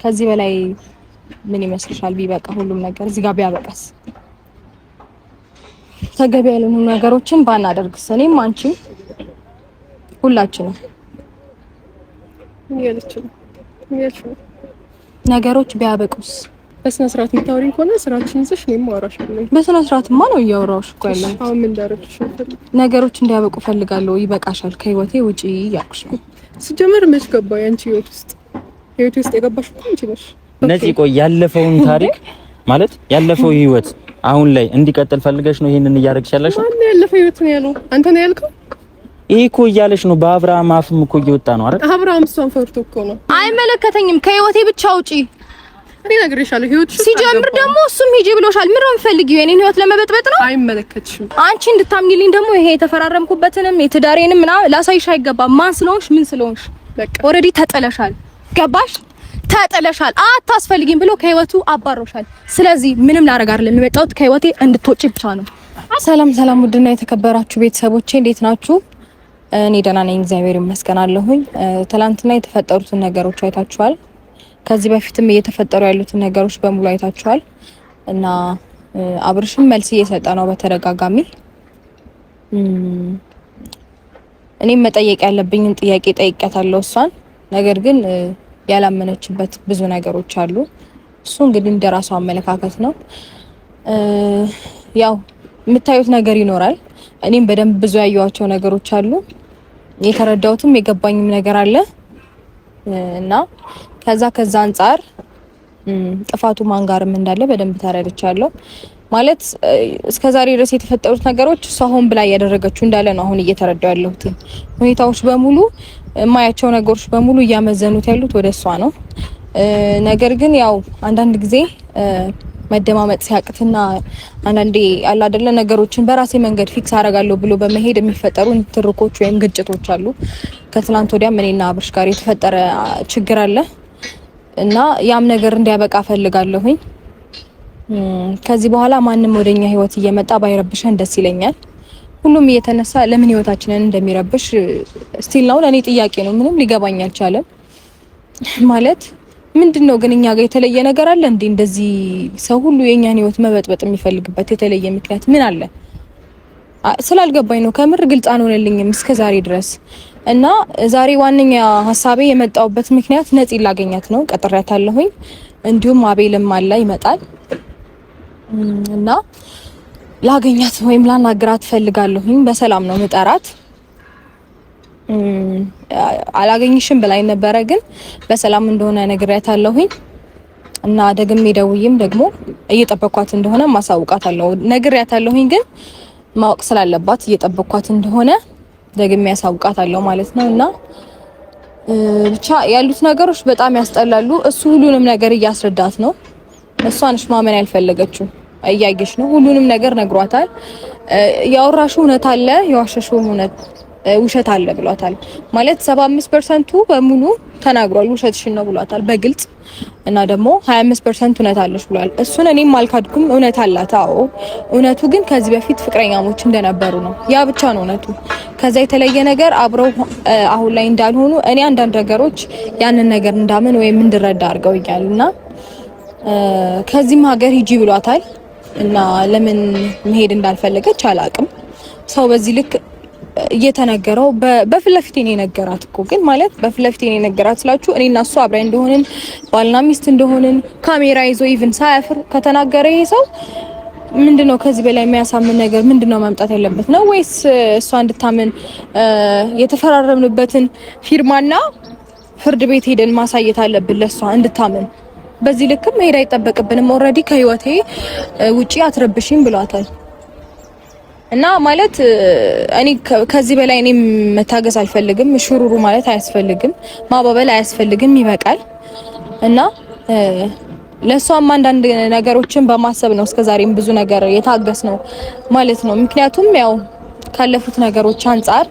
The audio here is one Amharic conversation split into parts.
ከዚህ በላይ ምን ይመስልሻል? ቢበቃ ሁሉም ነገር እዚህ ጋር ቢያበቃስ? ተገቢ ያልሆኑ ነገሮችን ባናደርግስ? እኔም አንቺም ሁላችንም ነገሮች ቢያበቁስ? በስነ ስርዓት የምታወሪኝ ከሆነ ስራችን ይዘሽ ነው የማወራሽልኝ። በስነ ስርዓትማ ነው እያወራሁሽ እኮ ያለው። አሁን ምን እንዳደረግሽ ነገሮች እንዲያበቁ ፈልጋለሁ። ይበቃሻል፣ ከህይወቴ ውጪ እያልኩሽ ነው። ሲጀመር መች ገባኝ አንቺ ህይወት ውስጥ የገባሽ እኮ አንቺ ነሽ። ነፂ ቆይ ያለፈውን ታሪክ ማለት ያለፈው ህይወት አሁን ላይ እንዲቀጥል ፈልገሽ ነው ይሄንን እያደረግሽ ያለሽ? ማን ያለፈው ህይወት ነው ያለው? አንተ ነው ያልከው? ይሄ እኮ እያለሽ ነው። በአብርሃም አፍም እኮ እየወጣ ነው አይደል? አብርሃም እሷን ፈርቶ እኮ ነው። አይመለከተኝም፣ ከህይወቴ ብቻ ውጪ። እኔ ነግሬሻለሁ ህይወትሽ ሲጀምር ደግሞ እሱም ሂጂ ብሎሻል። ምን ነው የምፈልጊው? የኔን ህይወት ለመበጥበጥ ነው? አይመለከትሽም። አንቺ እንድታምኚልኝ ደግሞ ይሄ የተፈራረምኩበትንም የትዳሬንም ምናምን ላሳይሽ አይገባም። ማን ስለሆንሽ ምን ስለሆንሽ በቃ ኦልሬዲ ተጠለሻል። ገባሽ? ተጠለሻል። አታስፈልጊም ብሎ ከህይወቱ አባሮሻል። ስለዚህ ምንም ላደርግ አይደለም የመጣሁት ከህይወቴ እንድትወጪ ብቻ ነው። ሰላም ሰላም፣ ውድና የተከበራችሁ ቤተሰቦቼ እንዴት ናችሁ? እኔ ደህና ነኝ፣ እግዚአብሔር ይመስገን አለሁኝ። ትላንትና የተፈጠሩትን ነገሮች አይታችኋል። ከዚህ በፊትም እየተፈጠሩ ያሉትን ነገሮች በሙሉ አይታችኋል እና አብርሽም መልስ እየሰጠ ነው በተደጋጋሚ። እኔም መጠየቅ ያለብኝን ጥያቄ ጠይቄያታለሁ እሷን። ነገር ግን ያላመነችበት ብዙ ነገሮች አሉ። እሱ እንግዲህ እንደራሱ አመለካከት ነው። ያው የምታዩት ነገር ይኖራል። እኔም በደንብ ብዙ ያየኋቸው ነገሮች አሉ። የተረዳሁትም የገባኝም ነገር አለ እና ከዛ አንፃር ጥፋቱ ማን ጋርም እንዳለ በደንብ ተረድቻለሁ። ማለት እስከዛሬ ድረስ የተፈጠሩት ነገሮች እሷ ሆን ብላ እያደረገችው እንዳለ ነው አሁን እየተረዳሁ ያለሁት። ሁኔታዎች በሙሉ የማያቸው ነገሮች በሙሉ እያመዘኑት ያሉት ወደ እሷ ነው። ነገር ግን ያው አንዳንድ ጊዜ መደማመጥ ሲያቅትና አንዳንዴ አለ አይደለ ነገሮችን በራሴ መንገድ ፊክስ አደርጋለሁ ብሎ በመሄድ የሚፈጠሩ ትርኮች ወይም ግጭቶች አሉ። ከትላንት ወዲያም እኔና አብርሽ ጋር የተፈጠረ ችግር አለ እና ያም ነገር እንዲያበቃ ፈልጋለሁኝ። ከዚህ በኋላ ማንም ወደኛ ህይወት እየመጣ ባይረብሸን ደስ ይለኛል። ሁሉም እየተነሳ ለምን ህይወታችንን እንደሚረብሽ ስቲል ነው ለኔ ጥያቄ ነው። ምንም ሊገባኝ አልቻለም። ማለት ምንድነው ግን እኛ ጋር የተለየ ነገር አለ እንዴ? እንደዚህ ሰው ሁሉ የኛን ህይወት መበጥበጥ የሚፈልግበት የተለየ ምክንያት ምን አለ? ስላልገባኝ ነው። ከምር ግልጽ አልሆነልኝም እስከዛሬ ድረስ እና ዛሬ ዋነኛ ሀሳቤ የመጣውበት ምክንያት ነፂ ላገኛት ነው። ቀጥሬያታለሁኝ። እንዲሁም አቤልም አለ ይመጣል እና ላገኛት ወይም ላናግራት ፈልጋለሁኝ። በሰላም ነው ምጠራት። አላገኝሽም ብላኝ ነበረ ግን በሰላም እንደሆነ ነግሬያታለሁኝ እና ደግሜ ደውዬም ደግሞ እየጠበኳት እንደሆነ ማሳውቃታለሁ። ነግሬያታለሁኝ ግን ማወቅ ስላለባት እየጠበኳት እንደሆነ ደግሜ ያሳውቃታለሁ ማለት ነው እና ብቻ ያሉት ነገሮች በጣም ያስጠላሉ። እሱ ሁሉንም ነገር እያስረዳት ነው። እሷ ነሽ ማመን ያልፈለገችው። እያየሽ ነው። ሁሉንም ነገር ነግሯታል። ያወራሽው እውነት አለ፣ የዋሸሽው ውሸት አለ ብሏታል። ማለት 75% በሙሉ ተናግሯል። ውሸትሽን ነው ብሏታል በግልጽ እና ደግሞ 25% እውነት አለሽ ብሏል። እሱን እኔም አልካድኩም። እውነት አላት። አዎ እውነቱ ግን ከዚህ በፊት ፍቅረኛሞች እንደነበሩ ነው። ያ ብቻ ነው እውነቱ። ከዛ የተለየ ነገር አብረው አሁን ላይ እንዳልሆኑ እኔ አንዳንድ ነገሮች ያንን ነገር እንዳምን ወይም እንድረዳ አድርገውኛል እና ከዚህም ሀገር ሂጂ ብሏታል እና ለምን መሄድ እንዳልፈለገች አላቅም። ሰው በዚህ ልክ እየተነገረው በፊት ለፊት እኔ ነገራት እኮ ግን ማለት በፊት ለፊት እኔ ነገራት ስላችሁ እኔና እሱ አብረን እንደሆንን ባልና ሚስት እንደሆንን ካሜራ ይዞ ኢቭን ሳያፍር ከተናገረ ይሄ ሰው ምንድነው? ከዚህ በላይ የሚያሳምን ነገር ምንድነው መምጣት ያለበት ነው? ወይስ እሷ እንድታምን የተፈራረምንበትን ፊርማና ፍርድ ቤት ሄደን ማሳየት አለብን ለሷ እንድታምን? በዚህ ልክም መሄድ አይጠበቅብንም። ኦልሬዲ ከህይወቴ ውጪ አትረብሽኝ ብሏታል እና ማለት እኔ ከዚህ በላይ እኔ መታገስ አልፈልግም። ሽሩሩ ማለት አያስፈልግም። ማባበል አያስፈልግም። ይበቃል እና ለሷም አንዳንድ ነገሮችን በማሰብ ነው እስከዛሬም ብዙ ነገር የታገስ ነው ማለት ነው። ምክንያቱም ያው ካለፉት ነገሮች አንፃር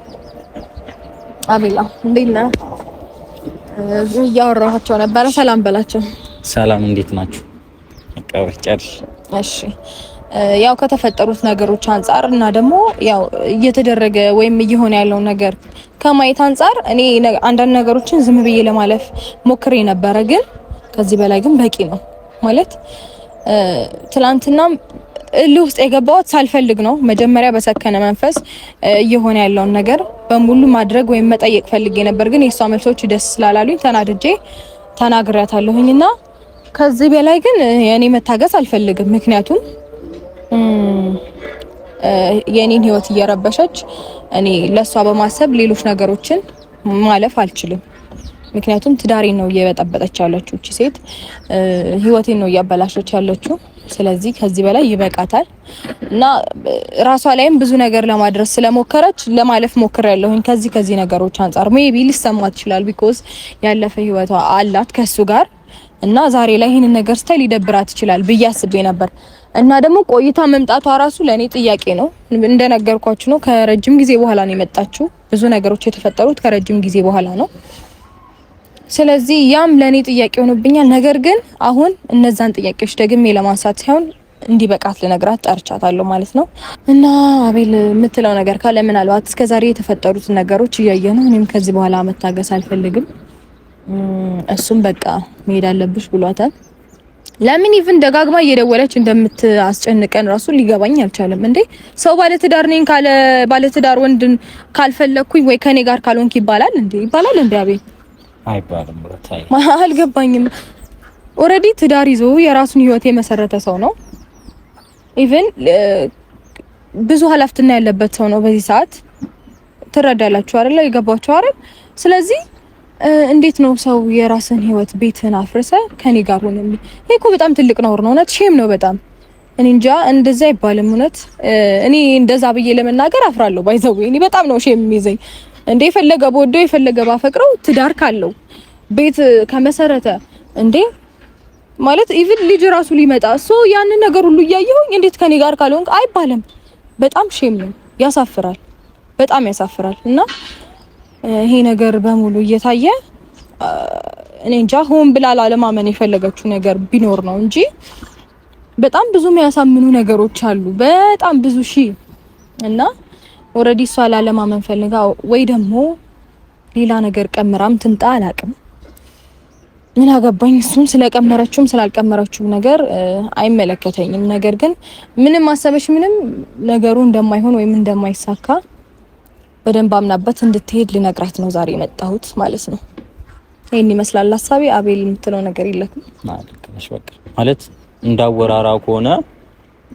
አቤላ እንዴት ነህ? እያወራኋቸው ነበረ። ሰላም በላቸው። ሰላም እንዴት ናችሁ? ጨርሽ? እሺ ያው ከተፈጠሩት ነገሮች አንፃር እና ደግሞ ያው እየተደረገ ወይም እየሆነ ያለው ነገር ከማየት አንፃር እኔ አንዳንድ ነገሮችን ዝም ብዬ ለማለፍ ሞክሬ ነበረ። ግን ከዚህ በላይ ግን በቂ ነው ማለት ትላንትናም እልህ ውስጥ የገባሁት ሳልፈልግ ነው። መጀመሪያ በሰከነ መንፈስ እየሆነ ያለውን ነገር በሙሉ ማድረግ ወይም መጠየቅ ፈልጌ ነበር፣ ግን የሷ መልሶች ደስ ስላላሉኝ ተናድጄ ተናግሬያታለሁኝና ከዚህ በላይ ግን የኔ መታገስ አልፈልግም። ምክንያቱም የኔን ህይወት እየረበሸች እኔ ለሷ በማሰብ ሌሎች ነገሮችን ማለፍ አልችልም። ምክንያቱም ትዳሬን ነው እየበጠበጠች ያለችው እቺ ሴት፣ ህይወቴን ነው እያበላሸች ያለችው። ስለዚህ ከዚህ በላይ ይበቃታል እና ራሷ ላይም ብዙ ነገር ለማድረስ ስለሞከረች ለማለፍ ሞክሬያለሁኝ። ከዚህ ነገሮች አንፃር ሜቢ ሊሰማት ይችላል ቢኮዝ ያለፈ ህይወቷ አላት ከሱ ጋር እና ዛሬ ላይ ይሄንን ነገር ስታይ ሊደብራት ይችላል ብዬ አስቤ ነበር። እና ደግሞ ቆይታ መምጣቷ ራሱ ለኔ ጥያቄ ነው። እንደነገርኳችሁ ነው ከረጅም ጊዜ በኋላ ነው የመጣችው። ብዙ ነገሮች የተፈጠሩት ከረጅም ጊዜ በኋላ ነው። ስለዚህ ያም ለኔ ጥያቄ ሆኖብኛል። ነገር ግን አሁን እነዛን ጥያቄዎች ደግሜ ለማንሳት ሳይሆን እንዲበቃት ልነግራት ጠርቻታለሁ ማለት ነው። እና አቤል የምትለው ነገር ካለ ምናልባት እስከዛሬ የተፈጠሩት ነገሮች እያየ ነው። እኔም ከዚህ በኋላ መታገስ አልፈልግም። እሱም በቃ መሄድ አለብሽ ብሏታል። ለምን ኢቭን ደጋግማ እየደወለች እንደምታስጨንቀን ራሱ ሊገባኝ አልቻለም። እንዴ ሰው ባለትዳር ነኝ ካለ ባለትዳር ወንድን ካልፈለኩኝ ወይ ከኔ ጋር ካልሆንክ ይባላል እንዴ? ይባላል እንዴ? አቤል አይባልም። አልገባኝም። ኦልሬዲ ትዳር ይዞ የራሱን ህይወት የመሰረተ ሰው ነው። ኢቭን ብዙ ኃላፊነት ያለበት ሰው ነው በዚህ ሰዓት። ትረዳላችሁ አይደል? ይገባችሁ አይደል? ስለዚህ እንዴት ነው ሰው የራስን ህይወት ቤትን አፍርሰ ከኔ ጋር ሆነ? ይሄ እኮ በጣም ትልቅ ነውር ነው። እውነት ሼም ነው በጣም። እኔ እንጃ እንደዛ አይባልም። እውነት እኔ እንደዛ ብዬ ለመናገር አፍራለሁ። ባይዘው እኔ በጣም ነው ሼም የሚይዘኝ። እንዴ የፈለገ በወደው የፈለገ ባፈቅረው ትዳር ካለው ቤት ከመሰረተ እንዴ ማለት ኢቭን ልጅ ራሱ ሊመጣ ያንን ነገር ሁሉ እያየሁኝ እንዴት ከኔ ጋር ካልሆንክ አይባልም። በጣም ሼም ነው። ያሳፍራል። በጣም ያሳፍራል። እና ይሄ ነገር በሙሉ እየታየ እኔ እንጃ ሆን ብላ ላለማመን የፈለገችው ነገር ቢኖር ነው እንጂ በጣም ብዙ የሚያሳምኑ ነገሮች አሉ። በጣም ብዙ እና ኦልሬዲ እሷ ላለማመን ፈልጋ ወይ ደግሞ ሌላ ነገር ቀምራም ትምጣ አላቅም። ምን አገባኝ። እሱን ስለቀመረችውም ስላልቀመረችው ነገር አይመለከተኝም። ነገር ግን ምንም አሰበሽ ምንም ነገሩ እንደማይሆን ወይም እንደማይሳካ በደንብ አምናበት እንድትሄድ ልነግራት ነው ዛሬ የመጣሁት ማለት ነው። ይሄን ይመስላል ሐሳቤ። አቤል የምትለው ነገር የለኩም ማለት እንዳወራራው ከሆነ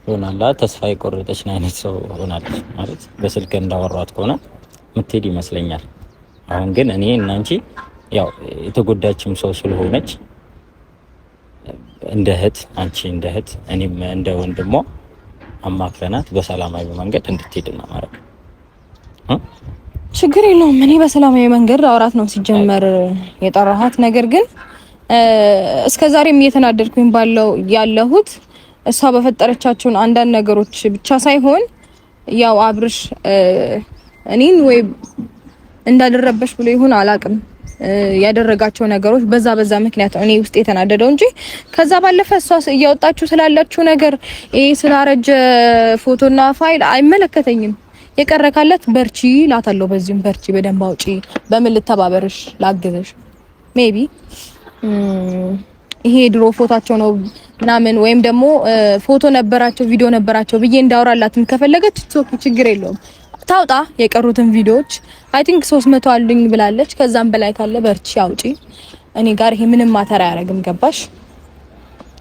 ሆናላ ተስፋ የቆረጠች አይነት ሰው ሆናለች ማለት በስልክ እንዳወራኋት ከሆነ ምትሄድ ይመስለኛል። አሁን ግን እኔ እና አንቺ ያው የተጎዳችም ሰው ስለሆነች እንደ እህት አንቺ እንደ እህት እኔም እንደ ወንድሟ አማክረናት በሰላማዊ መንገድ እንድትሄድ ነው ማለት ነው። ችግር የለውም። እኔ በሰላማዊ መንገድ አውራት ነው ሲጀመር የጠራሃት። ነገር ግን እስከዛሬም እየተናደድኩኝ ያለሁት እሷ በፈጠረቻቸውን አንዳንድ ነገሮች ብቻ ሳይሆን ያው አብርሽ እኔን ወይ እንዳደረበሽ ብሎ ይሁን አላቅም ያደረጋቸው ነገሮች በዛ ምክንያት እኔ ውስጥ የተናደደው እንጂ ከዛ ባለፈ እሷ እያወጣችሁ ስላላችሁ ነገር ይሄ ስላረጀ ፎቶና ፋይል አይመለከተኝም። የቀረ ካለት በርቺ ላታለው። በዚህም በርቺ፣ በደንብ አውጪ። በምን ልተባበርሽ ላግዘሽ? ሜቢ ይሄ ድሮ ፎቶአቸው ነው ምናምን ወይም ደግሞ ፎቶ ነበራቸው ቪዲዮ ነበራቸው ብዬ እንዳወራላትም ከፈለገች ችግር የለውም ታውጣ የቀሩትን ቪዲዮዎች። አይ ቲንክ 300 አሉኝ ብላለች። ከዛም በላይ ካለ በርቺ አውጪ። እኔ ጋር ይሄ ምንም ማተር አያረግም። ገባሽ?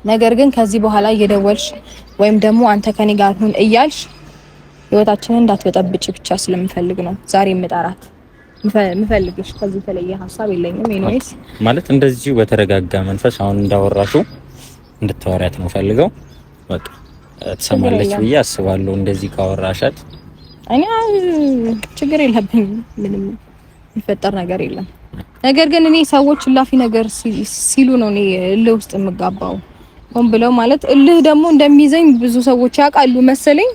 ነገር ግን ከዚህ በኋላ እየደወልሽ ወይም ደግሞ አንተ ከኔ ጋር ሁን እያልሽ ህይወታችንን እንዳትበጠብጭ ብቻ ስለምፈልግ ነው ዛሬ የምጠራት። ምፈልግሽ ከዚህ የተለየ ሀሳብ የለኝም። ኤኒዌይስ ማለት እንደዚሁ በተረጋጋ መንፈስ አሁን እንዳወራሹ እንድታወሪያት ነው ፈልገው። በቃ ትሰማለች ብዬ አስባለሁ። እንደዚህ ካወራሻት እኔ ችግር የለብኝም። ምንም የሚፈጠር ነገር የለም። ነገር ግን እኔ ሰዎች ላፊ ነገር ሲሉ ነው እኔ እልህ ውስጥ የምጋባው። ሆን ብለው ማለት እልህ ደግሞ እንደሚይዘኝ ብዙ ሰዎች ያውቃሉ መሰለኝ።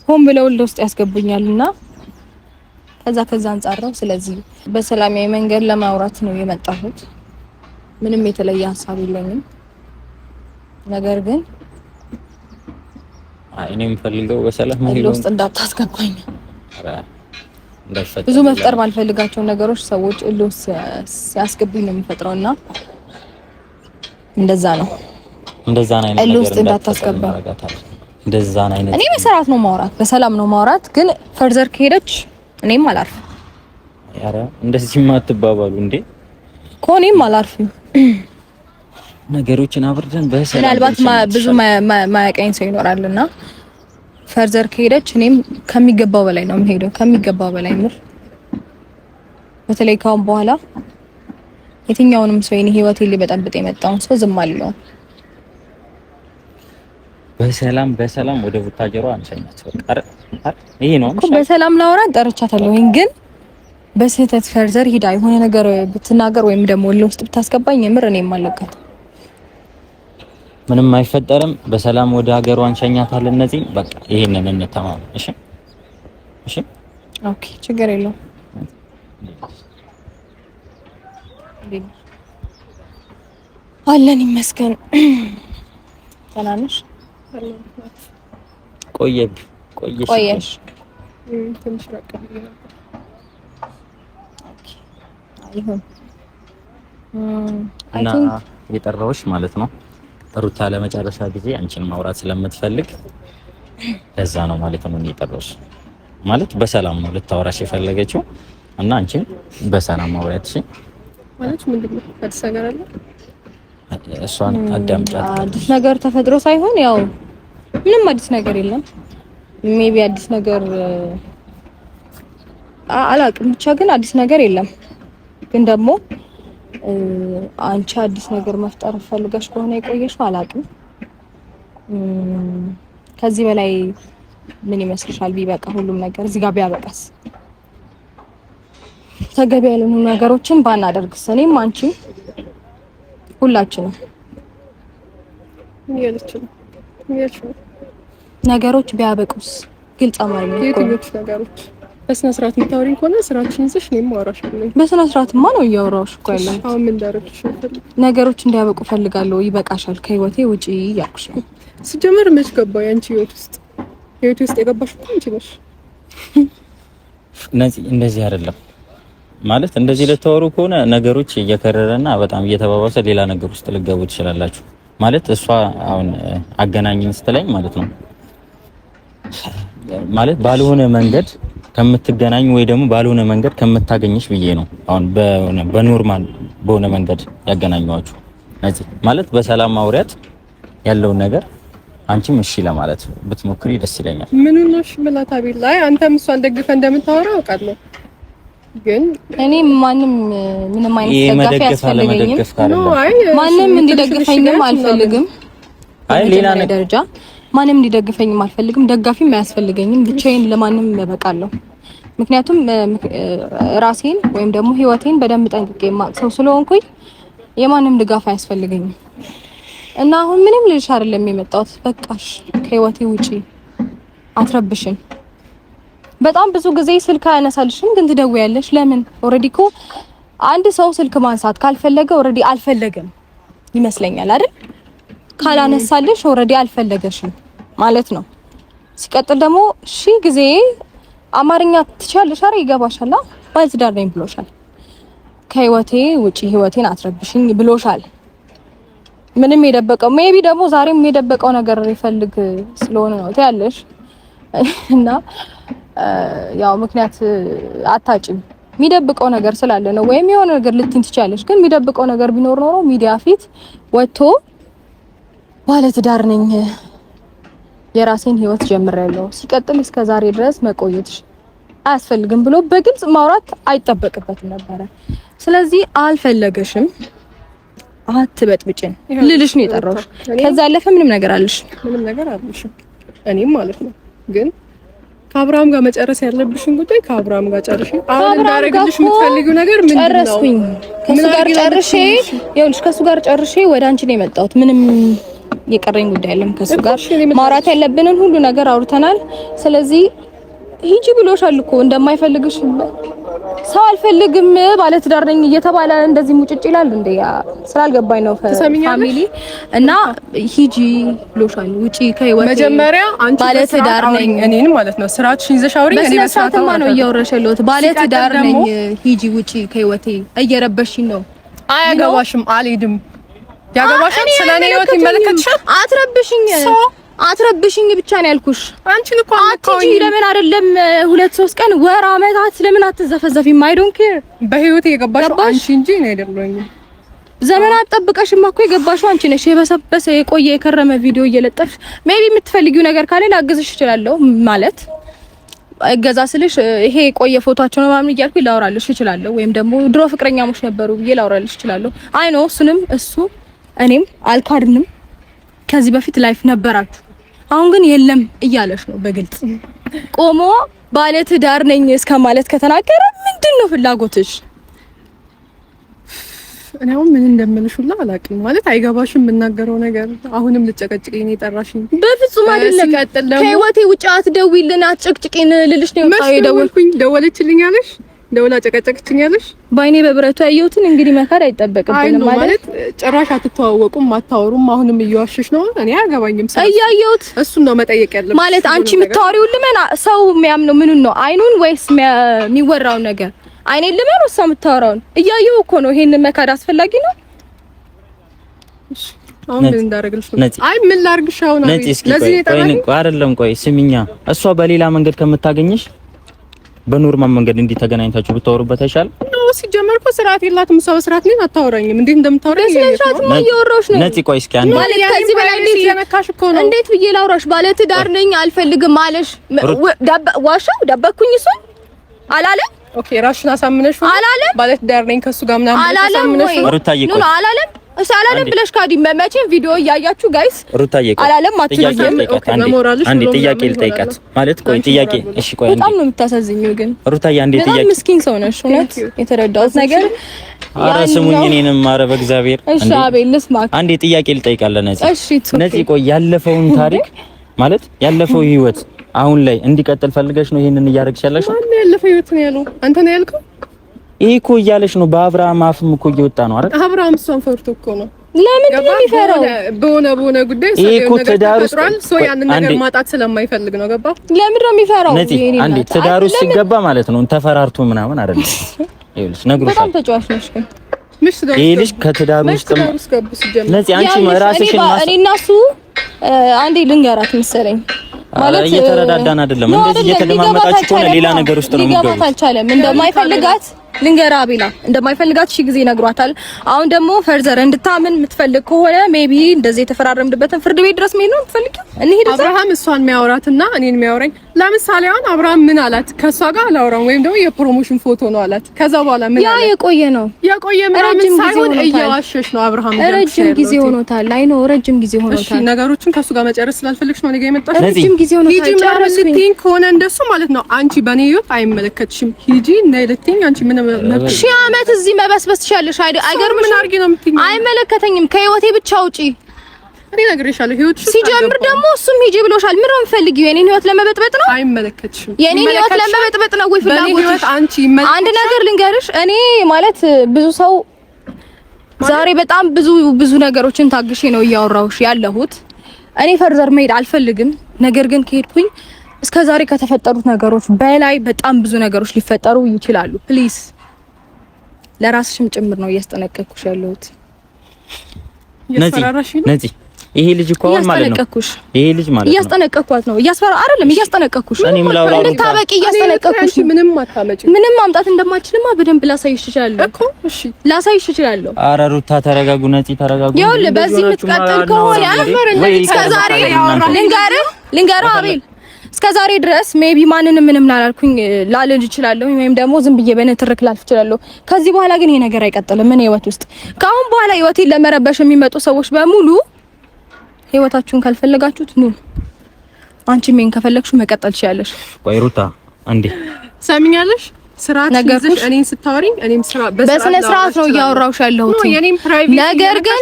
ሆን ብለው እልህ ውስጥ ያስገቡኛልና ከዛ አንፃር ነው። ስለዚህ በሰላማዊ መንገድ ለማውራት ነው የመጣሁት። ምንም የተለየ ሀሳብ የለኝም። ነገር ግን እኔ የምፈልገው በሰላም ነው ውስጥ እንዳታስገባኝ። ብዙ መፍጠር ማልፈልጋቸው ነገሮች ሰዎች እልህ ውስጥ ሲያስገቡኝ ነው የሚፈጥረውና እንደዛ ነው። እንደዛን አይነት ነገር ውስጥ እንዳታስገባ። እንደዛን አይነት እኔ በሰዓት ነው ማውራት፣ በሰላም ነው ማውራት። ግን ፈርዘር ከሄደች እኔም አላርፍም። ኧረ እንደዚህማ አትባባሉ እንዴ! እኔም አላርፍም። ነገሮችን አብርደን በሰላም ምናልባት ብዙ ማያቀኝ ሰው ይኖራልና ፈርዘር ከሄደች እኔም ከሚገባው በላይ ነው የምሄደው፣ ከሚገባው በላይ ምር። በተለይ ካሁን በኋላ የትኛውንም ሰው የኔ ህይወቴን ሊበጠብጥ የመጣውን ሰው ዝም አልለውም። በሰላም ወደ ቡታጀሯ አንሸኛት። ይሄ ነው እኮ በሰላም ላወራ ጠርቻታለሁ። ግን በስህተት ፈርዘር ሂዳ የሆነ ነገር ብትናገር ወይም ደግሞ ለውስጥ ብታስገባኝ የምር እኔም አለቃት። ምንም አይፈጠርም። በሰላም ወደ ሀገሯ አንሸኛታለን። እነዚህ በቃ ይሄንን እንተማመን። እሺ እሺ፣ ኦኬ፣ ችግር የለውም። አለን ይመስገን። ተናንሽ ቆየሽ ትንሽ ረቀ እና የጠራሁሽ ማለት ነው ሩታ ለመጨረሻ ጊዜ አንቺን ማውራት ስለምትፈልግ ለዛ ነው ማለት ነው የጠራሁሽ። ማለት በሰላም ነው ልታወራሽ የፈለገችው እና አንቺን በሰላም ማውራት እሺ። ማለት ምንድነው አዲስ ነገር አለ? እሷን አዳምጫት። አዲስ ነገር ተፈጥሮ ሳይሆን ያው ምንም አዲስ ነገር የለም። ሜቢ አዲስ ነገር አላውቅም፣ ብቻ ግን አዲስ ነገር የለም። ግን ደግሞ አንቺ አዲስ ነገር መፍጠር ፈልገሽ ከሆነ የቆየሽው አላውቅም። ከዚህ በላይ ምን ይመስልሻል? ቢበቃ ሁሉም ነገር እዚህ ጋር ቢያበቃስ? ተገቢ ያልሆኑ ነገሮችን ባናደርግስ? እኔም አንቺ ሁላችንም ነገሮች ቢያበቁስ? ግልጽ አማርኛ የትኞቹ ነገሮች? በስነ ስርዓት የምታወሪኝ ከሆነ ስራችን ይዘሽ እኔም አወራሻለሁ። በስነ ስርዓትማ ነው እያወራሁሽ እኮ ያለሁት። አሁን ምን እንዳደረግሽ ነገሮች እንዲያበቁ ፈልጋለሁ። ይበቃሻል፣ ከህይወቴ ውጪ እያልኩሽ ነው። ሲጀመር መች ገባኝ አንቺ ህይወት ውስጥ የገባሽ እኮ አንቺ ነሽ። እንደዚህ አይደለም ማለት እንደዚህ ልታወሩ ከሆነ ነገሮች እየከረረና በጣም እየተባባሰ ሌላ ነገር ውስጥ ልገቡ ትችላላችሁ። ማለት እሷ አሁን አገናኝን ስትለኝ ማለት ነው ማለት ባልሆነ መንገድ ከምትገናኙ ወይ ደግሞ ባልሆነ መንገድ ከምታገኝሽ ብዬ ነው አሁን በኖርማል በሆነ መንገድ ያገናኘዋችሁ። ነዚህ ማለት በሰላም ማውሪያት ያለውን ነገር አንቺም እሺ ለማለት ብትሞክሪ ደስ ይለኛል። ምን ነሽ ብላታ ቢላይ አንተም እሷን ደግፈህ እንደምታወራ አውቃለሁ። ግን እኔ ምንም አይነት ደጋፊ ያስፈልገኝም ማንም እንዲደግፈኝም አልፈልግም። አይ ሌላ ደረጃ ማንም እንዲደግፈኝም አልፈልግም፣ ደጋፊም አያስፈልገኝም። ብቻዬን ለማንም እበቃለሁ። ምክንያቱም ራሴን ወይም ደግሞ ህይወቴን በደንብ ጠንቅቄ የማውቅ ሰው ስለሆንኩኝ የማንም ድጋፍ አያስፈልገኝም። እና አሁን ምንም ልልሽ አይደለም የመጣሁት። በቃሽ፣ ከህይወቴ ውጪ አትረብሽን። በጣም ብዙ ጊዜ ስልክ አያነሳልሽም፣ ግን ትደውያለሽ። ለምን? ኦሬዲ እኮ አንድ ሰው ስልክ ማንሳት ካልፈለገ ኦሬዲ አልፈለገም ይመስለኛል አይደል? ካላነሳልሽ ኦሬዲ አልፈለገሽም ማለት ነው። ሲቀጥል ደግሞ ጊዜ አማርኛ ትችያለሽ አይደል? ይገባሻል። ባለትዳር ነኝ ብሎሻል። ከህይወቴ ውጪ ህይወቴን አትረብሽኝ ብሎሻል። ምንም የደበቀው ሜቢ ደግሞ ዛሬም የደበቀው ነገር ይፈልግ ስለሆነ ነው ትያለሽ። እና ያው ምክንያት አታጭም። የሚደብቀው ነገር ስላለ ነው፣ ወይም የሆነ ነገር ልትንት ትችያለሽ። ግን የሚደብቀው ነገር ቢኖር ኖሮ ሚዲያ ፊት ወጥቶ ባለትዳር ነኝ የራሴን ህይወት ጀምሬያለሁ፣ ሲቀጥል እስከ ዛሬ ድረስ መቆየትሽ አያስፈልግም ብሎ በግልጽ ማውራት አይጠበቅበትም ነበረ። ስለዚህ አልፈለገሽም፣ አትበጥብጭን ልልሽ ነው የጠራሁሽ። ከዛ ያለፈ ምንም ነገር አለሽ? ምንም ነገር አለሽ እኔም ማለት ነው። ግን ከአብርሃም ጋር መጨረስ ያለብሽን ጉዳይ ከአብርሃም ጋር ጨርሽ። አሁን እንዳረግልሽ የምትፈልጊው ነገር ምንድነው? ጨረስኩኝ። ከሱ ጋር ጨርሼ ይኸውልሽ፣ ከሱ ጋር ጨርሼ ወደ አንቺ ነው የመጣሁት። ምንም የቀረኝ ጉዳይ የለም። ከሱ ጋር ማውራት ያለብንን ሁሉ ነገር አውርተናል። ስለዚህ ሂጂ ብሎሻል እኮ እንደማይፈልግሽ ሰው አልፈልግም ባለትዳር ነኝ እየተባለ እንደዚህ ሙጭጭ ይላል እንዴ? ስላልገባኝ ነው ፋሚሊ። እና ሂጂ ብሎሻል፣ ውጪ ከህይወቴ። መጀመሪያ አንቺ ባለትዳር ነኝ እኔን ማለት ነው ስራችሽን ይዘሽ አውሪኝ። እኔ በስራትማ ነው እያወራሽ ያለሁት። ባለትዳር ነኝ ሂጂ ውጪ ከህይወቴ፣ እየረበሽኝ ነው። አያገባሽም፣ አልሄድም። ያገባሻል? ስለኔ ህይወት ይመለከትሻል? አትረብሽኝ ብቻ ነው ያልኩሽ። አንቺን እኮ አትጂ ለምን አይደለም 2-3 ቀን ወር አመታት ለምን አትዘፈዘፊም? አይ ዶንት ኬር። በህይወቴ የገባሽው አንቺ እንጂ እኔ አይደለሁኝም። ዘመናት ጠብቀሽማ እኮ የገባሽው አንቺ ነሽ። የበሰበሰ የቆየ የከረመ ቪዲዮ እየለጠፍሽ ሜቢ የምትፈልጊው ነገር ካለ ላግዝሽ እችላለሁ። ማለት እገዛ ስልሽ ይሄ የቆየ ፎቶአቸው ነው ምናምን እያልኩኝ ላወራልሽ እችላለሁ። ወይም ደግሞ ድሮ ፍቅረኛሞች ነበሩ ብዬ ላወራልሽ እችላለሁ። አይ ኖ እሱ እኔም አልካድንም። ከዚህ በፊት ላይፍ ነበራችሁ። አሁን ግን የለም እያለሽ ነው በግልጽ ቆሞ ባለ ትዳር ነኝ እስከ ማለት ከተናገረ ምንድነው ፍላጎትሽ? እኔ አሁን ምን እንደምልሽ ሁላ አላውቅም። ማለት አይገባሽም የምናገረው ነገር። አሁንም ልጨቀጭቂኝ ነው የጠራሽኝ? በፍጹም አይደለም። ከህይወቴ ውጭ አትደውይልን፣ አትጨቅጭቂን ልልሽ ነው የደወልኩኝ። ደወለችልኝ አለሽ? ደውላ ጨቀጨቅችኝ አለሽ? ባይኔ በብረቱ ያየሁትን እንግዲህ መካድ አይጠበቅብኝም ማለት ጭራሽ አትተዋወቁም፣ አታወሩም። አሁንም እየዋሸሽ ነው። እኔ አያገባኝም። እያየሁት እሱን ነው መጠየቅ ያለብሽ። ማለት አንቺ የምታወሪው ልመና ሰው የሚያምነው ምኑን ነው? አይኑን ወይስ የሚወራው ነገር? አይኔን ልመን ወሳ የምታወራውን እያየሁ እኮ ነው። ይሄንን መካድ አስፈላጊ ነው? አሁን ምን እንዳደረግልሽ ነው? አይ ምን ላድርግሽ? አሁን ለዚህ አይደለም። ቆይ ስሚኛ፣ እሷ በሌላ መንገድ ከምታገኝሽ በኖርማል መንገድ እንዲህ ተገናኝታችሁ ብታወሩበት አይሻልም? ነው ሲጀመር እኮ ስርዓት የላትም። ሰው ስርዓት ነው አታወራኝም። እንዴት እንደምታወራኝ ስርዓት ነው እያወራሁሽ ነው። ነፂ ቆይ እስኪ አንዴ ማለት ከዚህ በላይ እንዴት ብዬ ላውራሽ? ባለ ትዳር ነኝ አልፈልግም አለሽ። ዋሻው ደበኩኝ። እሱ አላለም። ኦኬ ራስሽን አሳምነሽ ነው አላለም። ባለ ትዳር ነኝ ከሱ ጋር ምናምን አሳምነሽ ነው አላለም። እሱ አላለም ብለሽ ካዲ መቼም ቪዲዮ እያያችሁ ጋይስ ሩታዬ አላለም አትልም። አንዴ ጥያቄ ልጠይቃት ማለት ቆይ ጥያቄ እሺ ቆይ በጣም ነው የምታሳዝኝው ግን ሩታዬ አንዴ ጥያቄ በጣም ምስኪን ሰው ነሽ እውነት የተረዳሁት ነገር ኧረ ስሙኝ እኔንም ኧረ በእግዚአብሔር እሺ አቤል ልስማክ አንዴ ጥያቄ ልጠይቃለሁ እሺ ነፂ ቆይ ያለፈውን ታሪክ ማለት ያለፈው ህይወት አሁን ላይ እንዲቀጥል ፈልገሽ ነው ይሄንን እያደረግሽ ያለሽው? ማን ያለፈው ህይወት ነው ያለው? አንተ ነው ያልከው? ይሄ እኮ እያለሽ ነው። በአብርሃም አፍም እኮ እየወጣ ነው አይደል? አብርሃም እሷን ፈርቶ እኮ ነው። ለምን ነው የሚፈራው? በሆነ ጉዳይ ሰው ነገር ተፈጥሯል። ሰው ያንን ነገር ማጣት ስለማይፈልግ ነው። ገባ? ለምን ነው የሚፈራው? አንዴ ትዳር ውስጥ ሲገባ ማለት ነው ተፈራርቶ ምናምን አይደለም። ይኸውልሽ ነግሮሻል። በጣም ተጫዋች ነሽ ግን ይሄ ልጅ ከትዳር ውስጥ ነፂ አንቺ ራስሽን እኔና እሱ አንዴ ልንገራት መሰለኝ ማለት እየተረዳዳን አይደለም። እንደዚህ እየተደማመጣችሁ ከሆነ ሌላ ነገር ውስጥ ነው የምትገቡት። ሊገባት አልቻለም። እንደማይፈልጋት ልንገራ ቢላ እንደማይፈልጋት ሺ ጊዜ ነግሯታል። አሁን ደግሞ ፈርዘር እንድታምን የምትፈልግ ከሆነ ሜቢ እንደዚህ የተፈራረምንበትን ፍርድ ቤት ድረስ መሄድ ነው የምትፈልጊው? እንሂድ። አብርሃም እሷን የሚያወራትና እኔን የሚያወራኝ ለምሳሌ አሁን አብርሃም ምን አላት? ከሷ ጋር አላወራም ወይም ደግሞ የፕሮሞሽን ፎቶ ነው አላት። ከዛ በኋላ ምን አላት? ያ የቆየ ነው ምናምን ሳይሆን እየዋሸሽ ነው አብርሃም። ረጅም ጊዜ ሆኖታል። አይ ነው ረጅም ጊዜ ሆኖታል። እሺ ነገሮችን ከሱ ጋር መጨረስ ስላልፈልግሽ ነው እኔ ጋር የመጣሽ። ረጅም ጊዜ ሆኖታል። ጨረስኩኝ ከሆነ እንደሱ ማለት ነው። አንቺ በኔ ህይወት አይመለከትሽም። ሂጂ እና ልትይኝ አንቺ ምን ሺህ ዓመት እዚህ መበስበስ ትችያለሽ። አይገርምሽ? ምን አድርጊ ነው የምትይኝ? አይመለከተኝም። ከህይወቴ ብቻ ውጪ። እኔ ነግሬሻለሁ። ህይወትሽ ሲጀምር ደግሞ እሱም ሂጂ ብሎሻል። ምን ነው የምትፈልጊው? የኔን ህይወት ለመበጥበጥ ነው? አይመለከትሽም። የኔን ህይወት ለመበጥበጥ ነው ወይ ፍላጎትሽ? አንድ ነገር ልንገርሽ። እኔ ማለት ብዙ ሰው ዛሬ በጣም ብዙ ነገሮችን ታግሼ ነው እያወራሁሽ ያለሁት። እኔ ፈርዘር መሄድ አልፈልግም። ነገር ግን ከሄድኩኝ እስከ ዛሬ ከተፈጠሩት ነገሮች በላይ በጣም ብዙ ነገሮች ሊፈጠሩ ይችላሉ። ፕሊዝ ለራስሽም ጭምር ነው እያስጠነቀቅኩሽ ያለሁት። ነፂ ይሄ ልጅ እኮ ማለት ነው ይሄ ልጅ ማለት ነው እያስጠነቀቅኳት ነው። አይደለም እያስጠነቀቅኩሽ እንድታበቂ እያስጠነቀቅኩሽ። ምንም አታመጪ። ምንም ማምጣት እንደማትችልማ በደንብ ላሳይሽ እችላለሁ እኮ። እሺ ላሳይሽ እችላለሁ። ኧረ ሩታ ተረጋጉ፣ ነፂ ተረጋጉ። ይኸውልህ በዚህ የምትቀጥል ከሆነ እስከዛሬ ልንገርህ አቤል እስከዛሬ ድረስ ሜቢ ማንንም ምንም ላላልኩኝ ላልል እችላለሁ፣ ወይም ደግሞ ዝም ብዬ በነትርክ ላልፍ እችላለሁ። ከዚህ በኋላ ግን ይሄ ነገር አይቀጥልም። ምን ህይወት ውስጥ ከአሁን በኋላ ህይወቴን ለመረበሽ የሚመጡ ሰዎች በሙሉ ህይወታችሁን ካልፈለጋችሁት ኑ። አንቺ ምን ከፈለግሽ መቀጠል ትችያለሽ። ቆይ ሩታ አንዴ ሰሚኛለሽ? ስርዓት ይዘሽ እኔን ስታወሪኝ እኔም በስነ ስርዓት ነው እያወራሁሽ ያለሁት። ነገር ግን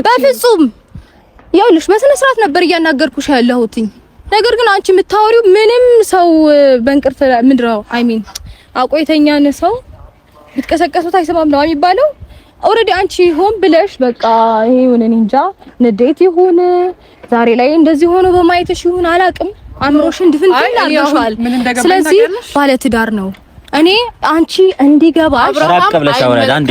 በፍጹም ይኸውልሽ በስነ ስርዓት ነበር እያናገርኩሽ ያለሁት። ነገር ግን አንቺ የምታወሪው ምንም ሰው በእንቅርት ምንድነው አቆይተኛን ሰው ብትቀሰቀሱት አይሰማም ነው የሚባለው። ኦሬዲ አንቺ ሆን ብለሽ በቃ ይሄውን እኔ እንጃ ንዴት ይሁን ዛሬ ላይ እንደዚህ ሆኖ በማየትሽ ይሁን አላውቅም፣ አምሮሽን ድፍንፍን አድርገሻል። ስለዚህ ባለ ትዳር ነው እኔ አንቺ እንዲገባሽ ራቅ ብለሽ አውራት። አንዴ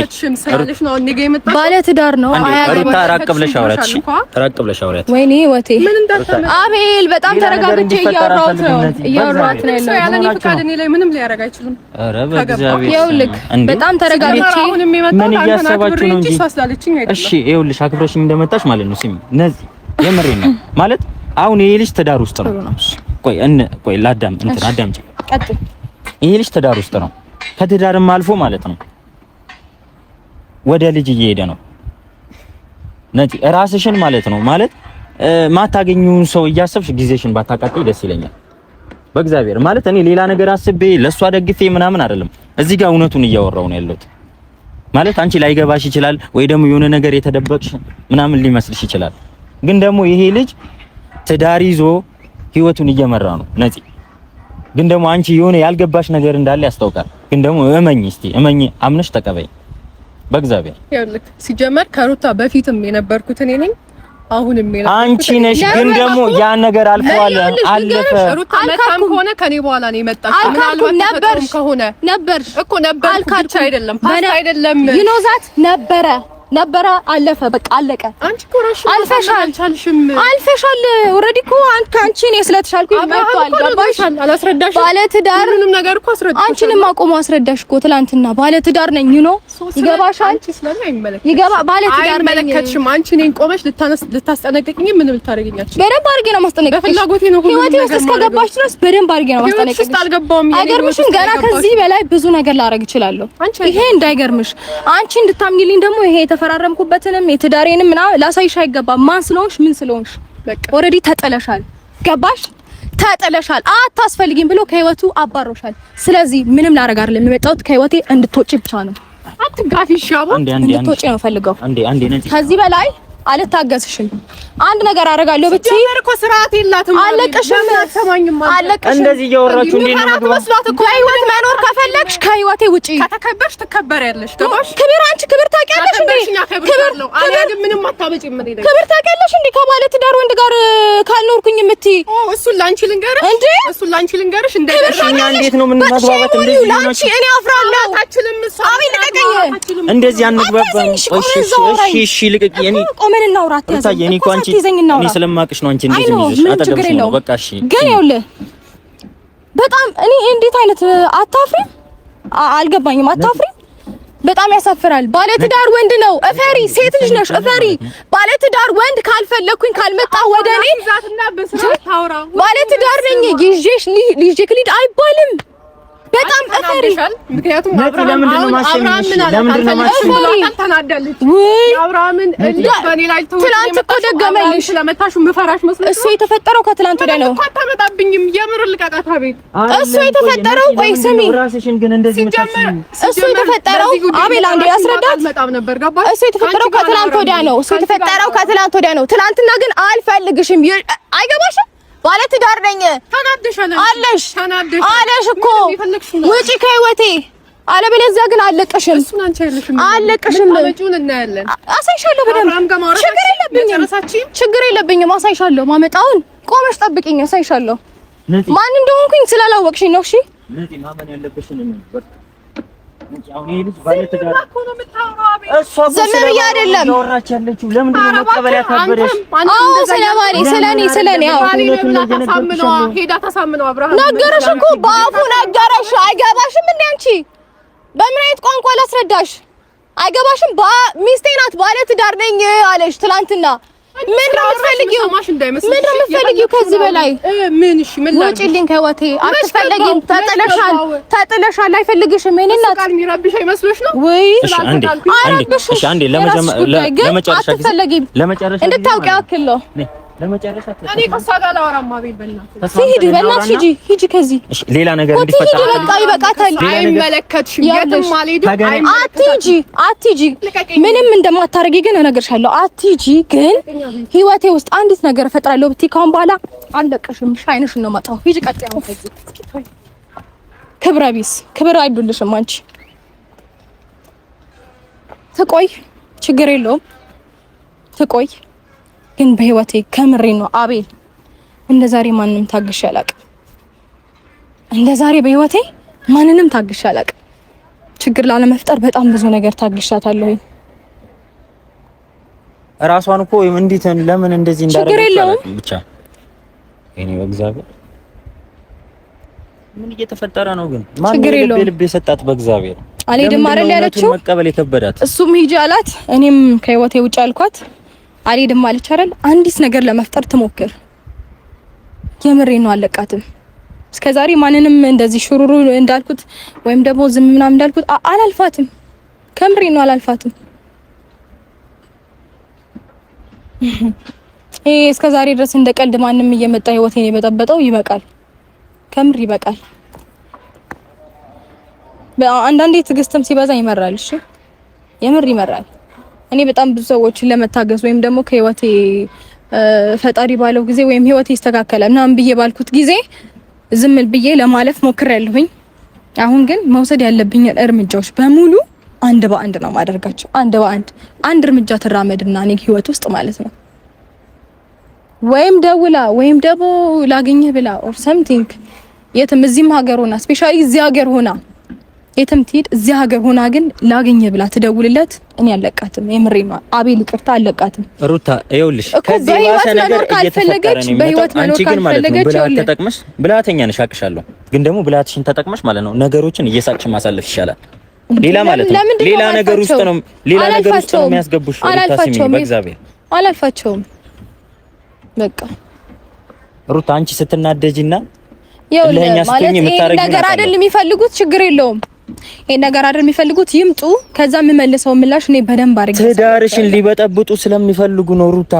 ባለ ትዳር ነው። ሩታ ራቅ ብለሽ አውራት። እሺ ራቅ ብለሽ አውራት። ወይኔ ወቴ አቤል በጣም ተረጋግቼ እያወራሁት ነው ያለው። ያለኔ ፍቃድ እኔ ላይ ምንም ሊያረጋ አይችልም። ኧረ በእግዚአብሔር ይኸውልህ በጣም ተረጋግቼ ምን እያሰባችሁ ነው እንጂ እሺ ይኸውልሽ አክብረሽኝ እንደመጣሽ ማለት ነው። ስሚ ነዚህ የምሬን ነው ማለት አሁን ይሄ ልጅ ትዳር ውስጥ ነው። ቆይ ላዳም እንትን አዳምጪ። ቀጥል። ይሄ ልጅ ትዳር ውስጥ ነው። ከትዳርም አልፎ ማለት ነው ወደ ልጅ እየሄደ ነው። ነፂ ራስሽን ማለት ነው ማለት ማታገኙን ሰው እያሰብሽ ጊዜሽን ባታቃጥይ ደስ ይለኛል። በእግዚአብሔር ማለት እኔ ሌላ ነገር አስቤ ለሷ ደግፌ ምናምን አይደለም። እዚህ ጋር እውነቱን እያወራው ነው ያለሁት። ማለት አንቺ ላይገባሽ ይችላል ወይ ደግሞ የሆነ ነገር የተደበቅሽ ምናምን ሊመስልሽ ይችላል። ግን ደግሞ ይሄ ልጅ ትዳር ይዞ ህይወቱን እየመራ ነው ነፂ። ግን ደግሞ አንቺ የሆነ ያልገባሽ ነገር እንዳለ ያስታውቃል። ግን ደግሞ እመኝ እስቲ እመኝ፣ አምነሽ ተቀበይ በእግዚአብሔር። ይኸውልህ ሲጀመር ከሩታ በፊትም የነበርኩት እኔ ነኝ፣ አሁንም አንቺ ነሽ። ግን ደግሞ ያ ነገር አልፏል፣ አለፈ። ሩታ መጣም ከሆነ ከኔ በኋላ ነው የመጣችው። ምናልባት ነበር ከሆነ ነበር እኮ ነበር ብቻ አይደለም ፓስት አይደለም ይኖዛት ነበረ አለፈ፣ በቃ አለቀ። አንቺ ኮራሽ አልፈሻል። ኦሬዲ እኮ አንቺ እኔ ስለተሻልኩኝ መጥቷል። ገባሽ? አላስረዳሽ ባለ ትዳር ምንም ነገር እኮ አስረዳሽ። አንቺንም አቆም አስረዳሽ እኮ ትላንትና ባለ ትዳር ነኝ ነው ይገባሻል? አንቺ ስለምን አይመለከትሽም? ይገባ ባለ ትዳር ነኝ አይመለከትሽም። አንቺ እኔን ቆመሽ ልታስጠነቅቂኝ ምንም ልታረጋኛችሁ? በደንብ አድርጌ ነው ማስጠነቅቅሽ። በፍላጎቴ ነው ሁሉ ህይወቴ ውስጥ እስከገባሽ ድረስ በደንብ አድርጌ ነው ማስጠነቅቅሽ። አይገርምሽም? ገና ከዚህ በላይ ብዙ ነገር ላረግ እችላለሁ። ይሄ እንዳይገርምሽ አንቺ እንድታምኚልኝ ደግሞ ይሄ ፈራረምኩበትንም የትዳሬንም ምናምን ላሳይሽ አይገባም። ማን ስለሆንሽ ምን ስለሆንሽ ኦሬዲ ተጠለሻል። ገባሽ? ተጠለሻል። አታስፈልጊም ብሎ ከህይወቱ አባሮሻል። ስለዚህ ምንም ላረግ አይደለም የመጣሁት ከህይወቴ እንድትወጪ ብቻ ነው። አትጋፊ ሻባ እንድትወጪ ነው ፈልገው። ከዚህ በላይ አልታገስሽም። አንድ ነገር አደርጋለሁ ብትይ እኮ ስርዓት የላትም። አለቅሽም። እንደዚህ እያወራችሁ እንዴት ነው መስሏት እኮ ህይወት መኖር ከፈለግሽ ከህይወቴ ውጪ። ከተከበርሽ ትከበሪያለሽ። ገባሽ? ክብር አንቺ ክብር ታውቂያለሽ እንዴ? ምንም አታመጪም እንዴ? ክብር ታውቂያለሽ እንዴ? ከባለ ትዳር ወንድ ጋር ካልኖርኩኝ የምትይ እሱን ላንቺ ልንገርሽ እንዴ? እሱን ላንቺ ልንገርሽ እንዴ? እንዴት ነው ምን ማግባባት እንደዚህ ነው? ላንቺ እኔ አፍራለሁ። አታችልም። አቤል ልቀቀኝ። እንደዚህ አንግባባም። እሺ ልቀቂ። እኔ ቆመን እናውራ። አትያዘኝ። እኔ እኮ አንቺ እኔ ስለማቅሽ ነው አንቺ እንደዚህ ልጅሽ አጠገብሽ ነው። በቃ እሺ። ግን ይኸውልህ በጣም እኔ እንዴት አይነት አታፍሪም? አልገባኝም። አታፍሪም? በጣም ያሳፍራል። ባለትዳር ወንድ ነው። እፈሪ። ሴት ልጅ ነሽ፣ እፈሪ። ባለትዳር ወንድ ካልፈለኩኝ ካልመጣ ወደ እኔ ባለትዳር ነኝ ይዤሽ ልጅክ ሊድ አይባልም። በጣም እፈሪ። ምክንያቱም አብርሃምን በኔ ላይ ትላንት እኮ ደገመልሽ። ስለመታሹ ምፈራሽ መስሎሽ እሱ የተፈጠረው ከትላንት ወዲያ ነው። አታመጣብኝም። የምር ልቀቃት። አቤት እሱ የተፈጠረው ቆይ ስሚ፣ ራስሽን ግን እንደዚህ እሱ የተፈጠረው አቤል አንዴ ያስረዳት። እሱ የተፈጠረው ከትላንት ወዲያ ነው። እሱ የተፈጠረው ከትላንት ወዲያ ነው። ትላንትና ግን አልፈልግሽም። አይገባሽም? ባለ ትዳር ነኝ አለሽ እኮ ውጪ ከህይወቴ፣ አለበለዚያ ግን አለቅሽም። አለቅሽም። አሳይሻለሁ በደንብ። ችግር የለብኝም። አሳይሻለሁ። ማመጣውን ቆመሽ ጠብቂኝ። አሳይሻለሁ። ማን እንደሆንኩኝ ስላላወቅሽኝ ነው። እሺ ዝም ብዬ አይደለም። ነገረሽ እኮ በአፉ ነገረሽ። አይገባሽም እንደ አንቺ በምን አይነት ቋንቋ ላስረዳሽ? አይገባሽም። ሚስቴ ናት፣ ባለ ትዳር ነኝ አለሽ ትላንትና። ምን ነው የምትፈልጊው? ምን ነው የምትፈልጊው ከዚህ በላይ? ውጪልኝ ከህይወቴ። አትፈልጊም። ተጥለሻል። አይፈልግሽም። እኔ እናት ቃል የሚረብሽ አይመስሎሽ ነው ወይ? እሺ አንዴ ለመጨረሻ እንድታውቂው ያክል ነው። እኔ ከእሷ ጋር ላወራማ ቤት በእናትሽ በእናትሽ ሂጂ ከዚህ። እሺ ሌላ ነገር እንዲፈጠር በቃ ይበቃታል። አይመለከትሽም። የትም አልሄድም። አትሂጂ። ምንም እንደማታረጊ ግን እነግርሻለሁ። አትሂጂ። ግን ህይወቴ ውስጥ አንዲት ነገር እፈጥራለሁ ብትይ ካሁን በኋላ አለቅሽም። ሻይንሽን ነው የማጣው። ሂጂ ቀጥያው ከዚህ። ክብረ ቢስ ክብር አይዱልሽም። አንቺ ትቆይ፣ ችግር የለውም ትቆይ። ግን በህይወቴ ከምሬ ነው አቤል፣ እንደዛሬ ማንንም ታግሼ አላውቅም። እንደዛሬ በህይወቴ ማንንም ታግሼ አላውቅም። ችግር ላለመፍጠር በጣም ብዙ ነገር ታግሻታለሁ። ራሷን እኮ እንዴት ለምን እንደዚህ እንዳደረገች ብቻ እኔ በእግዚአብሔር ምን እየተፈጠረ ነው ግን? ማን ልብ የሰጣት በእግዚአብሔር አልሄድም አይደል ያለችው? መቀበል የከበዳት እሱም ሂጂ አላት። እኔም ከህይወቴ ውጭ አልኳት። አልሄድም አለች አይደል? አንዲስ ነገር ለመፍጠር ትሞክር። የምሬን ነው አለቃትም። እስከዛሬ ማንንም እንደዚህ ሹሩሩ እንዳልኩት ወይም ደግሞ ዝም ምናምን እንዳልኩት አላልፋትም። ከምሬን ነው አላልፋትም። እስከዛሬ ድረስ እንደ ቀልድ ማንም እየመጣ ህይወቴን የበጠበጠው ይበቃል። ከምር ይበቃል። አንዳንዴ ትዕግስትም ሲበዛ ይመራል። እሺ የምር ይመራል። እኔ በጣም ብዙ ሰዎችን ለመታገስ ወይም ደግሞ ከህይወቴ ፈጣሪ ባለው ጊዜ ወይም ህይወቴ ይስተካከላል ምናምን ብዬ ባልኩት ጊዜ ዝም ብዬ ለማለፍ ሞክሬያለሁኝ። አሁን ግን መውሰድ ያለብኝ እርምጃዎች በሙሉ አንድ በአንድ ነው ማደርጋቸው። አንድ በአንድ አንድ እርምጃ ትራመድና እኔ ህይወት ውስጥ ማለት ነው ወይም ደውላ ወይም ደግሞ ላገኝህ ብላ ኦር ሰምቲንግ የትም እዚህም ሀገር ሆና ስፔሻሊ እዚህ ሀገር ሆና የትም ትሄድ እዚህ ሀገር ሆና ግን ላገኝህ ብላ ትደውልለት እኔ አለቃትም። የምሬን ነው አቤል ይቅርታ አለቃትም። ሩታ ይኸውልሽ ከዚህ ባሰ ነገር እየተፈጠረ ነው። በህይወት መኖር ካልፈለገች ብልሃት ተጠቅመሽ ብልሃተኛ ነሽ አውቅሻለሁ። ግን ደግሞ ብልሃትሽን ተጠቅመሽ ማለት ነው ነገሮችን እየሳቅሽ ማሳለፍ ይሻላል። ሌላ ማለት ነው ሌላ ነገር ውስጥ ነው የሚያስገቡሽ። ሩታ ሲሚ በእግዚአብሔር አላልፋቸውም። በቃ ሩታ አንቺ ስትናደጂና ለኛ ስትኝ የምታረጊው ነገር አይደል የሚፈልጉት። ችግር የለውም ይሄን ነገር አይደል የሚፈልጉት። ይምጡ። ከዛ የምመልሰው ምላሽ እኔ በደንብ አድርጌ ትዳርሽን ሊበጠብጡ ስለሚፈልጉ ነው። ሩታ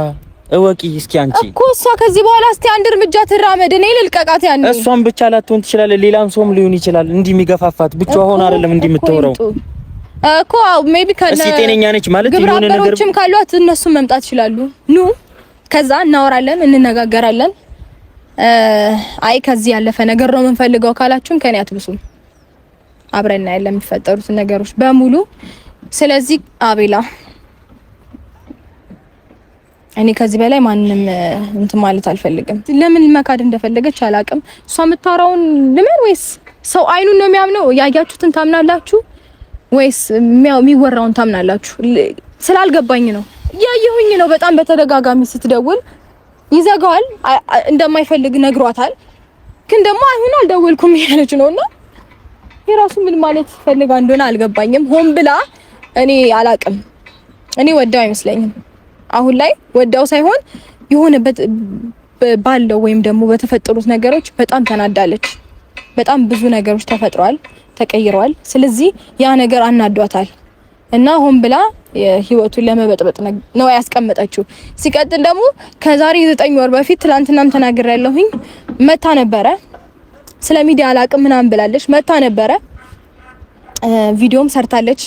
እወቂ እስኪ አንቺ እኮ እሷ ከዚህ በኋላ እስቲ አንድ እርምጃ ትራመድ። እኔ ልልቀቃት። ያኔ እሷን ብቻ ላትሆን ትችላለች፣ ሌላም ሰውም ሊሆን ይችላል እንዲህ የሚገፋፋት ብቻ ሆነ አይደለም እንዲህ የምትወራው እኮ ሜቢ ከነ እስቲ ጤነኛ ነች ማለት የሆነ ነገር ግብራበሮችም ካሏት እነሱ መምጣት ይችላሉ። ኑ ከዛ እናወራለን፣ እንነጋገራለን። አይ ከዚህ ያለፈ ነገር ነው የምንፈልገው ካላችሁም ከኔ አትብሱም። አብረን እናያለን የሚፈጠሩት ነገሮች በሙሉ። ስለዚህ አቤላ እኔ ከዚህ በላይ ማንንም እንትን ማለት አልፈልግም። ለምን መካድ እንደፈለገች አላውቅም። እሷ የምታወራውን ልመን ወይስ ሰው አይኑን ነው የሚያምነው? ያያችሁትን ታምናላችሁ ወይስ የሚወራውን ታምናላችሁ? ስላልገባኝ ነው። ያየሁኝ ነው። በጣም በተደጋጋሚ ስትደውል ይዘጋዋል። እንደማይፈልግ ነግሯታል። ግን ደግሞ አሁን አልደወልኩም ያለች ነውና የራሱ ምን ማለት ፈልጋ እንደሆነ አልገባኝም። ሆን ብላ እኔ አላቅም። እኔ ወዳው አይመስለኝም። አሁን ላይ ወዳው ሳይሆን የሆነበት ባለው ወይም ደግሞ በተፈጠሩት ነገሮች በጣም ተናዳለች። በጣም ብዙ ነገሮች ተፈጥረዋል፣ ተቀይረዋል። ስለዚህ ያ ነገር አናዷታል እና ሆን ብላ ህይወቱን ለመበጥበጥ ነው ያስቀመጠችው። ሲቀጥል ደግሞ ከዛሬ 9 ወር በፊት ትላንትናም ተናግሬያለሁኝ መታ ነበረ። ስለ ሚዲያ አላቅም ምናምን ብላለች። መታ ነበረ። ቪዲዮም ሰርታለች።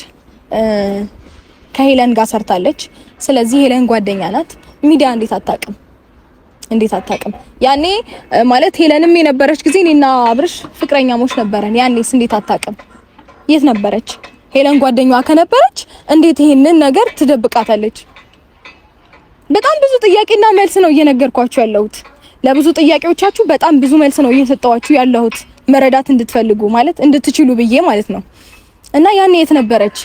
ከሄለን ጋር ሰርታለች። ስለዚህ ሄለን ጓደኛ ናት። ሚዲያ እንዴት አታውቅም? እንዴት አታውቅም? ያኔ ማለት ሄለንም የነበረች ጊዜ እኔና አብርሽ ፍቅረኛሞች ነበረን። ያኔስ እንዴት አታውቅም? የት ነበረች? ሄለን ጓደኛዋ ከነበረች እንዴት ይሄንን ነገር ትደብቃታለች? በጣም ብዙ ጥያቄና መልስ ነው እየነገርኳችሁ ያለሁት። ለብዙ ጥያቄዎቻችሁ በጣም ብዙ መልስ ነው እየሰጠዋችሁ ያለሁት፣ መረዳት እንድትፈልጉ ማለት እንድትችሉ ብዬ ማለት ነው። እና ያኔ የት ነበረች?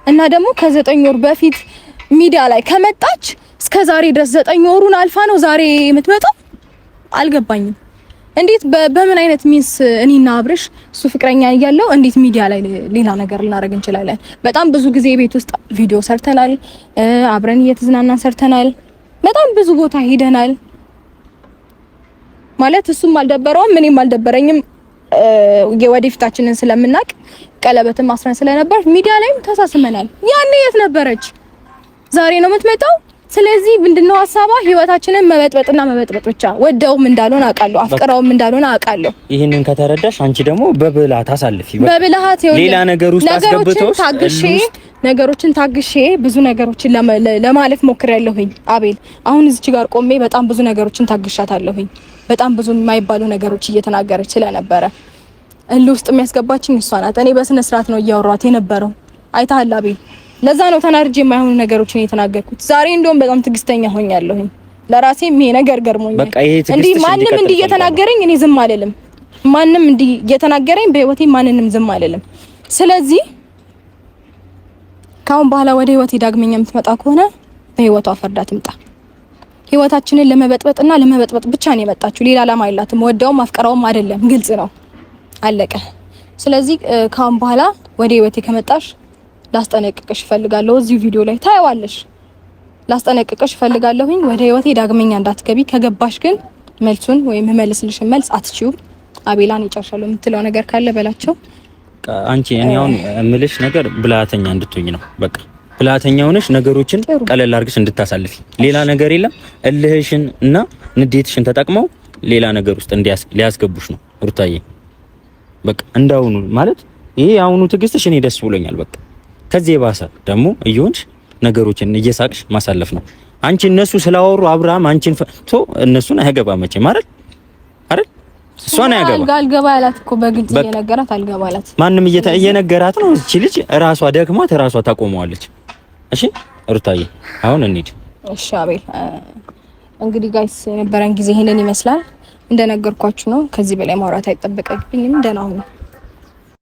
እና ደግሞ ከ9 ወር በፊት ሚዲያ ላይ ከመጣች እስከ ዛሬ ድረስ 9 ወሩን አልፋ ነው ዛሬ የምትመጣው? አልገባኝም። እንዴት በምን አይነት ሚንስ እኔና አብርሽ እሱ ፍቅረኛ እያለው እንዴት ሚዲያ ላይ ሌላ ነገር ልናደርግ እንችላለን? በጣም ብዙ ጊዜ ቤት ውስጥ ቪዲዮ ሰርተናል፣ አብረን እየተዝናናን ሰርተናል፣ በጣም ብዙ ቦታ ሄደናል። ማለት እሱም አልደበረውም እኔም አልደበረኝም። የወደፊታችንን ስለምናቅ ቀለበትን ማስረን ስለነበር ሚዲያ ላይም ተሳስመናል። ያኔ የት ነበረች? ዛሬ ነው የምትመጣው። ስለዚህ ምንድነው ሐሳቧ? ህይወታችንን መበጥበጥና መበጥበጥ ብቻ። ወደውም እንዳልሆነ አውቃለሁ፣ አፍቅራውም እንዳልሆነ አውቃለሁ። ይሄንን ከተረዳሽ አንቺ ደግሞ በብልሃት አሳልፊ። በብልሃት ሌላ ነገር ውስጥ አስገብቶሽ ነገሮችን ታግሼ ብዙ ነገሮችን ለማለፍ ሞክሬያለሁኝ። አቤል አሁን እዚች ጋር ቆሜ በጣም ብዙ ነገሮችን ታግሻታለሁኝ። በጣም ብዙ የማይባሉ ነገሮች እየተናገረች ስለነበረ እልህ ውስጥ የሚያስገባችኝ እሷ ናት። እኔ በስነ ስርዓት ነው እያወራኋት የነበረው። አይተሃል አቤል። ለዛ ነው ተናርጄ የማይሆኑ ነገሮችን የተናገርኩት። ዛሬ እንደውም በጣም ትግስተኛ ሆኛለሁኝ። ለራሴም ይሄ ነገር ገርሞኛል። እንዲህ ማንም እንዲህ እየተናገረኝ እኔ ዝም አልልም። ማንም እንዲህ እየተናገረኝ በህይወቴ ማንንም ዝም አልልም። ስለዚህ ካሁን በኋላ ወደ ህይወቴ ዳግመኛ የምትመጣ ከሆነ በህይወቷ ፈርዳ ትምጣ። ህይወታችንን ለመበጥበጥና ለመበጥበጥ ብቻ ነው የመጣችው። ሌላ ዓላማ የላትም። ወደውም አፍቀራውም አይደለም። ግልጽ ነው፣ አለቀ። ስለዚህ ካሁን በኋላ ወደ ህይወቴ ከመጣሽ ላስጠነቅቅሽ እፈልጋለሁ። እዚህ ቪዲዮ ላይ ታየዋለሽ። ላስጠነቅቅሽ እፈልጋለሁኝ ወደ ህይወቴ ዳግመኛ እንዳትገቢ። ከገባሽ ግን መልሱን ወይም መልስልሽን መልስ አትችይው። አቤላን ይጨርሻለሁ የምትለው ነገር ካለ በላቸው። አንቺ እኔ አሁን እምልሽ ነገር ብልሃተኛ እንድትሆኝ ነው። በቃ ብልሃተኛ ሆነሽ ነገሮችን ቀለል አድርገሽ እንድታሳልፊ። ሌላ ነገር የለም። እልህሽን እና ንዴትሽን ተጠቅመው ሌላ ነገር ውስጥ ሊያስገቡሽ ነው ሩታዬ። በቃ እንዳውኑ ማለት ይሄ አሁኑ ትዕግስትሽ እኔ ደስ ብሎኛል። በቃ ከዚህ የባሰ ደግሞ እየሆንሽ ነገሮችን እየሳቅሽ ማሳለፍ ነው። አንቺ እነሱ ስላወሩ አብርሃም አንቺን ፈቶ እነሱን አያገባም መቼም አይደል እሷን አያገባም። አልገባ ያላት እኮ በግልጽ እየነገራት አልገባ ያላት ማንም እየነገራት ነው። እቺ ልጅ ራሷ ደክሟት ራሷ ታቆመዋለች። እሺ ሩታዬ አሁን እንሂድ። እሺ አቤል፣ እንግዲህ ጋይስ የነበረን ጊዜ ይሄንን ይመስላል። እንደነገርኳችሁ ነው። ከዚህ በላይ ማውራት አይጠበቅብኝም። ደህና ሁኑ።